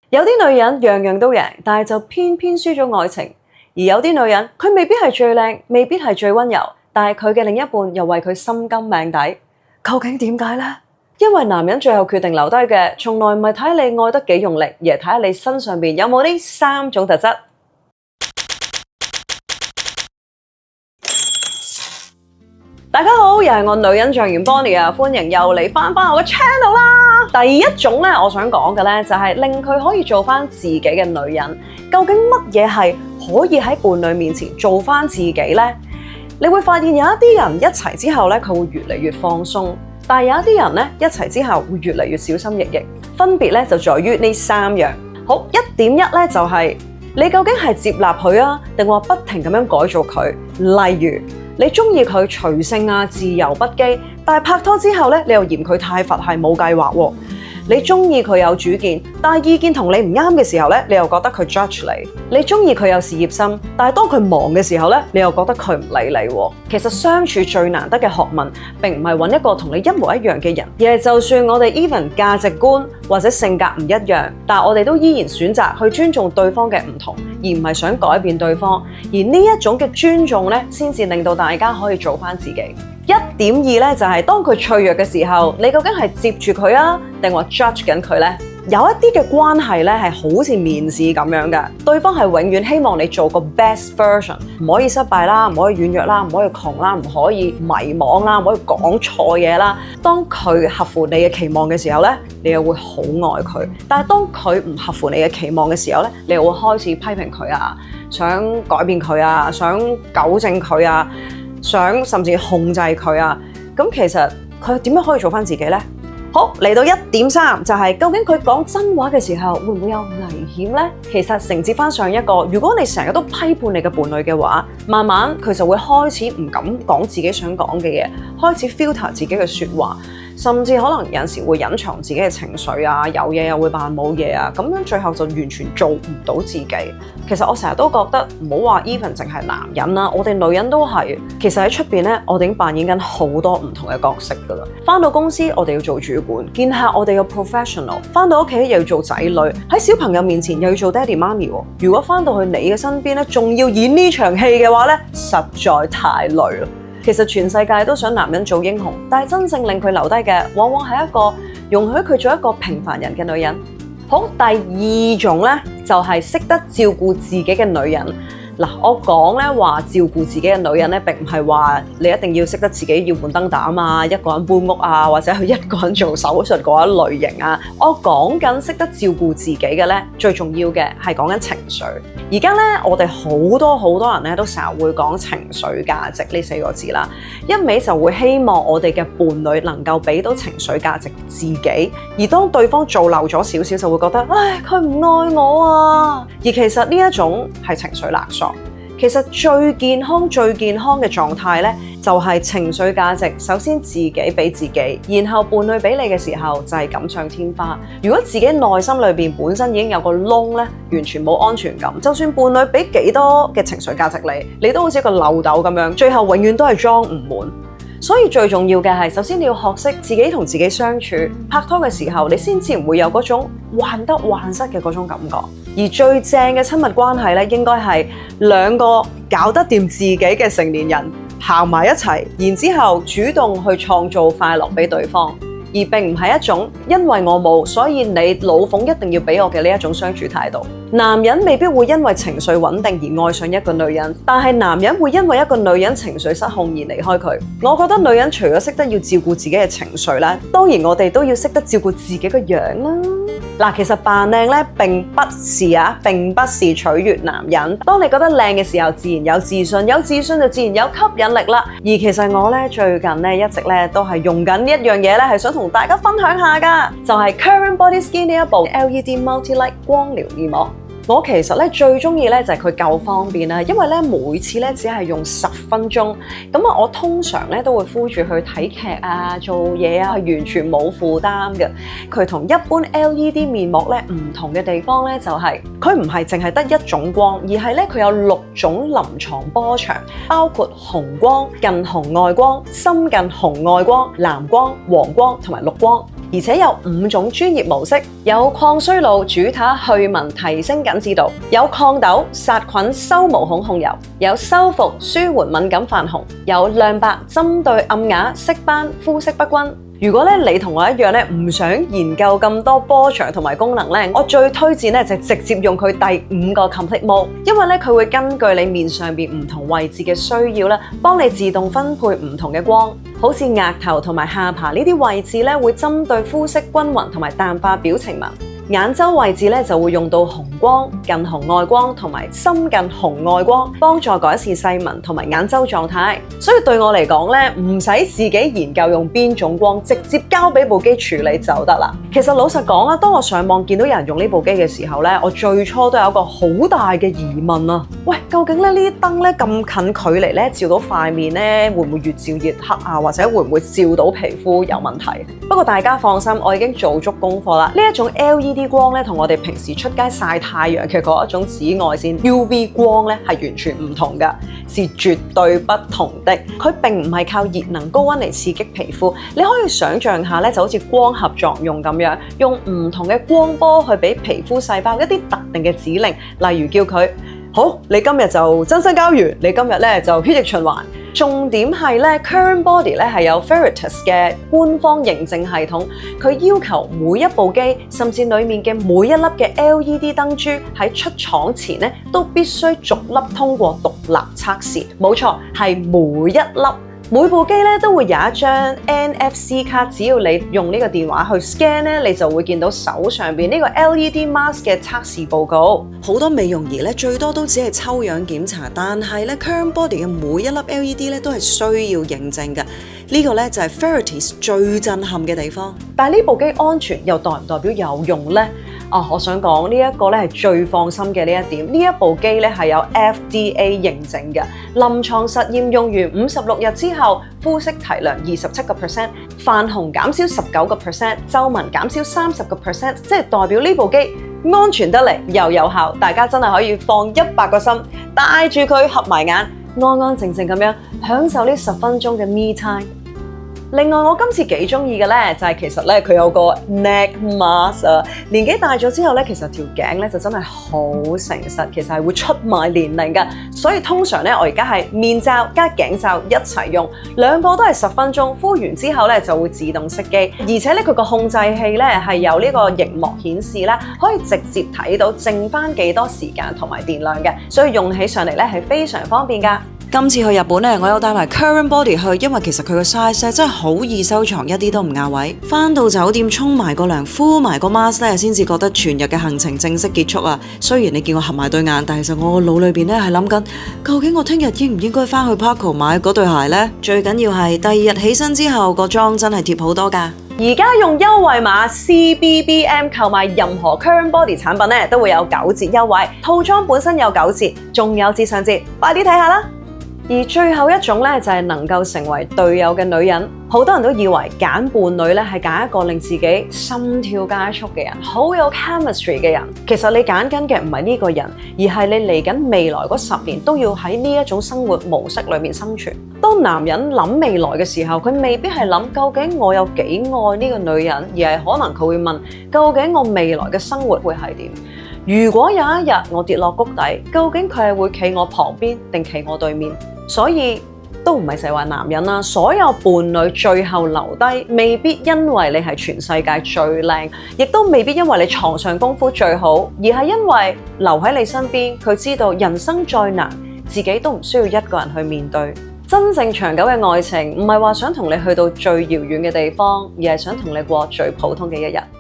有啲女人樣樣都贏，但係就偏偏輸咗愛情；而有啲女人佢未必係最靚，未必係最溫柔，但係佢嘅另一半又為佢心甘命抵。究竟點解呢？因為男人最後決定留低嘅，從來唔係睇你愛得幾用力，而係睇下你身上邊有冇呢3種特質。大家好，又係我女人象員 Bonnie 啊，歡迎又嚟翻我嘅 channel 啦。第一種咧，我想講嘅咧就係令佢可以做翻自己嘅女人。究竟乜嘢係可以喺伴侶面前做翻自己呢？你會發現有一啲人一齊之後咧，佢會越嚟越放鬆，但係有一啲人咧一齊之後會越嚟越小心翼翼。分別咧就在於呢3樣。好，1.1咧就係你究竟係接納佢啊，定話不停咁樣改造佢？例如你中意佢隨性啊、自由不羈，但係拍拖之後咧，你又嫌佢太佛系冇計劃喎。你中意佢有主見，但係意見同你唔啱嘅時候咧，你又覺得佢 judge 你。你中意佢有事業心，但係當佢忙嘅時候咧，你又覺得佢唔理你喎。其實相處最難得嘅學問，並唔係揾一個同你一模一樣嘅人，而係就算我哋 even 價值觀或者性格唔一樣，但係我哋都依然選擇去尊重對方嘅唔同，而唔係想改變對方。而呢一種嘅尊重咧，先至令到大家可以做返自己。1.2咧就係當佢脆弱嘅時候，你究竟係接住佢啊，定話 judge 緊佢呢？有一啲嘅關係咧係好似面試咁樣嘅，對方係永遠希望你做個 best version， 唔可以失敗啦，唔可以軟弱啦，唔可以窮啦，唔可以迷惘啦，唔可以講錯嘢啦。當佢合乎你嘅期望嘅時候咧，你又會好愛佢；但係當佢唔合乎你嘅期望嘅時候咧，你又會開始批評佢啊，想改變佢啊，想糾正佢啊，想甚至控制佢啊。咁其實佢點樣可以做返自己呢？好，嚟到1.3就係究竟佢講真話嘅時候會唔會有危險呢？其實承接翻上一個，如果你成日都批判你嘅伴侶嘅話，慢慢佢就會開始唔敢講自己想講嘅嘢，開始 filter 自己嘅說話，甚至可能有陣時會隱藏自己嘅情緒啊，有嘢又會扮冇嘢啊，咁樣最後就完全做唔到自己。其實我成日都覺得唔好話 even 淨係男人啦，我哋女人都係。其實喺出邊咧，我哋已經扮演緊好多唔同嘅角色噶啦。翻到公司，我哋要做主管；見客，我哋要 professional；翻到屋企又要做仔女；喺小朋友面前又要做爹哋媽咪。如果翻到去你嘅身邊咧，仲要演呢場戲嘅話咧，實在太累啦。其實全世界都想男人做英雄，但係真正令佢留低嘅，往往係一個容許佢做一個平凡人嘅女人。好，第2種咧就係識得照顧自己嘅女人。嗱，我講咧話照顧自己嘅女人咧，並唔係話你一定要識得自己要換燈膽啊，一個人搬屋啊，或者去一個人做手術嗰一類型啊。我講緊識得照顧自己嘅咧，最重要嘅係講緊情緒。而家咧，我哋好多人咧都成日會講情緒價值呢4個字啦，一味就會希望我哋嘅伴侶能夠俾到情緒價值自己，而當對方做漏咗少少，就會覺得唉，佢唔愛我啊。而其實呢一種係情緒勒索。其實最健康嘅狀態咧，就係情緒價值首先自己俾自己，然後伴侶俾你嘅時候就係錦上添花。如果自己內心裏邊本身已經有個窿咧，完全冇安全感，就算伴侶俾幾多嘅情緒價值你都好似一個漏斗咁樣，最後永遠都係裝唔滿。所以最重要嘅係，首先你要學識自己同自己相處。拍拖嘅時候，你先至唔會有嗰種患得患失嘅嗰種感覺。而最正嘅親密關係咧，應該係2個搞得掂自己嘅成年人行埋一齊，然之後主動去創造快樂俾對方。而並唔係一種因為我冇，所以你老馮一定要俾我嘅呢一種相處態度。男人未必會因為情緒穩定而愛上一個女人，但係男人會因為一個女人情緒失控而離開佢。我覺得女人除咗識得要照顧自己嘅情緒咧，當然我哋都要識得照顧自己個樣啦。嗱，其實扮靚咧並不是取悅男人。當你覺得靚嘅時候，自然有自信，有自信就自然有吸引力啦。而其實我咧最近咧一直咧都係用緊呢一樣嘢咧，係想同大家分享下噶，就係 Current Body Skin 呢一部 LED Multi-Light 光療面膜。我其實咧最中意咧就係佢夠方便啦，因為咧每次咧只係用10分鐘，咁啊我通常咧都會敷住去睇劇啊、做嘢啊，係完全冇負擔嘅。佢同一般 LED 面膜咧唔同嘅地方咧就係佢唔係淨係得一種光，而係咧佢有6種臨床波長，包括紅光、近紅外光、深近紅外光、藍光、黃光同埋綠光。而且有5種專業模式，有抗衰老、主打去紋提升緊緻度，有抗痘、殺菌、修毛孔控油，有修復舒緩敏感泛紅，有亮白針對暗啞、色斑、膚色不均。如果你同我一樣唔想研究咁多波長同埋功能咧，我最推薦就直接用佢第5個 Complete Mode， 因為佢會根據你面上邊唔同位置嘅需要咧，幫你自動分配唔同嘅光。好似額頭同埋下巴呢啲位置咧，會針對膚色均勻同埋淡化表情紋。眼周位置咧就會用到紅光、近紅外光同埋深近紅外光，幫助改善細紋同埋眼周狀態。所以對我嚟講咧，唔使自己研究用邊種光，直接交俾部機處理就得啦。其實老實講啊，當我上網見到有人用呢部機嘅時候咧，我最初都有一個好大嘅疑問啊！喂，究竟呢啲燈咧咁近距離咧照到塊面咧，會唔會越照越黑啊？或者會唔會照到皮膚有問題？不過大家放心，我已經做足功課啦。呢一種 LED 光咧，同我哋平時出街曬太陽嘅嗰一種紫外線 UV 光咧，係完全唔同㗎，是絕對不同的。佢並唔係靠熱能高溫嚟刺激皮膚，你可以想象下咧，就好似光合作用咁樣，用唔同嘅光波去俾皮膚細胞一啲特定嘅指令，例如叫佢好，你今日就增生膠原，你今日咧就血液循環。重點係咧 Current Body 咧係有 Veritas 嘅官方認證系統，佢要求每一部機，甚至裡面嘅每一粒嘅 LED 燈珠喺出廠前咧，都必須逐粒通過獨立測試。冇錯，係每一粒。每部機咧都會有一張 NFC 卡，只要你用呢個電話去 scan 咧，你就會見到手上邊呢個 LED mask 嘅測試報告。好多美容儀咧最多都只係抽樣檢查，但係咧 Current Body 嘅每一粒 LED 咧都係需要認證嘅。呢個咧就係 Veritas 最震撼嘅地方。但係呢部機安全又代唔代表有用呢？我想講呢一個咧係最放心嘅呢一點。呢一部機咧係有 FDA 認證嘅，臨床實驗用完56日之後，膚色提亮27%，泛紅減少19%，皺紋減少30%，即係代表呢部機安全得嚟又有效，大家真係可以放100個心，帶住佢合埋眼，安安靜靜咁樣享受呢10分鐘嘅 me time。另外，我今次幾中意嘅咧，就係其實咧佢有個 neck mask 啊。年紀大咗之後咧，其實條頸咧就真係好誠實，其實係會出賣年齡㗎。所以通常咧，我而家係面罩加頸罩一齊用，兩個都係10分鐘，敷完之後咧就會自動熄機。而且咧佢個控制器咧係有呢個熒幕顯示啦，可以直接睇到剩翻幾多時間同埋電量嘅，所以用起上嚟咧係非常方便㗎。今次去日本咧，我有帶埋 Current Body 去，因為其實佢個 size 真係好易收藏，一啲都唔壓位。返到酒店沖埋個涼，敷埋個 mask 咧，先至覺得全日嘅行程正式結束啊！雖然你見我合埋對眼，但係其實我個腦裏邊咧係諗緊，究竟我聽日應唔應該返去 Parco 買嗰對鞋呢？最緊要係第二日起身之後個妝真係貼好多㗎。而家用優惠碼 CBBM 購買任何 Current Body 產品咧，都會有9折優惠，套裝本身有9折，仲有至上折，快啲睇下啦！而最後一種咧就係能夠成為隊友嘅女人，好多人都以為揀伴侶咧係揀一個令自己心跳加速嘅人，好有 chemistry 嘅人。其實你揀緊嘅唔係呢個人，而係你嚟緊未來嗰10年都要喺呢一種生活模式裏面生存。當男人諗未來嘅時候，佢未必係諗究竟我有幾愛呢個女人，而係可能佢會問究竟我未來嘅生活會係點？如果有一日我跌落谷底，究竟佢係會企我旁邊定企我對面？所以都唔係成日話男人啦，所有伴侶最後留低，未必因為你係全世界最靚，亦都未必因為你床上功夫最好，而係因為留喺你身邊，佢知道人生再難，自己都唔需要一個人去面對。真正長久嘅愛情，唔係話想同你去到最遙遠嘅地方，而係想同你過最普通嘅一日。